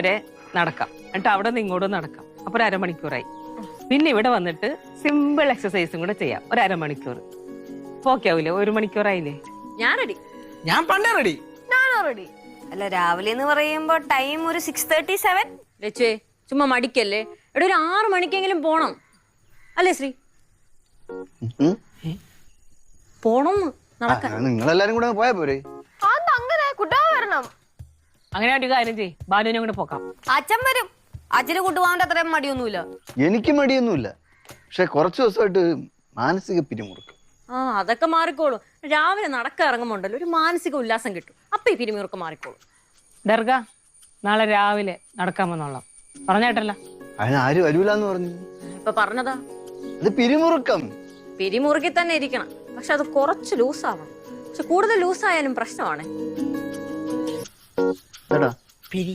വരെ നടക്കാം. എന്നിട്ട് അവിടെ നിന്ന് ഇങ്ങോട്ടും നടക്കാം. അപ്പൊ ഒരു അരമണിക്കൂറായി. പിന്നെ ഇവിടെ വന്നിട്ട് സിമ്പിൾ എക്സസൈസും കൂടെ ചെയ്യാം. ഒരു അരമണിക്കൂർ. ഓക്കെ ആവൂലേ? 1 മണിക്കൂറായില്ലേ? ഞാൻ റെഡി. ഞാൻ പണ്ടേ റെഡി. ഞാനോ റെഡി. അല്ല, രാവിലെ എന്ന് പറയുമ്പോ ടൈം ഒരു 6:37. ലച്ചുവേ ചുമ്മാ മടിക്കല്ലേ. എവിടെ ഒരു 6 മണിക്കെങ്കിലും പോണം അല്ലേ ശ്രീ? പോണം നടക്കാൻ. നിങ്ങളെല്ലാരും കൂടെ പോയാ പോരെ? അങ്ങനെ കുട്ടാ വരണം. അങ്ങനെ ഒരു കാര്യം ചെയ്യ്, ബാലുവിനെ കൂടെ പോക്കാം. അച്ഛൻ വരും. അച്ഛന് കൂട്ടുപോകാൻ അത്രയും മടിയൊന്നുമില്ല. എനിക്ക് മടിയൊന്നുമില്ല, പക്ഷെ കുറച്ചു ദിവസമായിട്ട് മാനസിക പിരിമുറുക്കം. അതൊക്കെ മാറിക്കോളും. രാവിലെ നടക്കാൻ ഇറങ്ങുമ്പോണ്ടല്ലോ ഒരു മാനസിക ഉല്ലാസം കിട്ടും. അപ്പൊ ഈ പിരിമുറുക്കം മാറിക്കോളും. ദർഗ നാളെ രാവിലെ നടക്കാൻ വന്നോളാം. പറഞ്ഞേട്ടല്ല? അതിന് ആരും വരൂലെന്ന് പറഞ്ഞു. ഇപ്പൊ പറഞ്ഞതാ. അത് പിരിമുറുക്കം. പിരിമുറുക്കി തന്നെ ഇരിക്കണം, പക്ഷെ അത് കുറച്ച് ലൂസാവണം. പക്ഷെ കൂടുതൽ ലൂസായാലും പ്രശ്നമാണ്. എടാ പിരി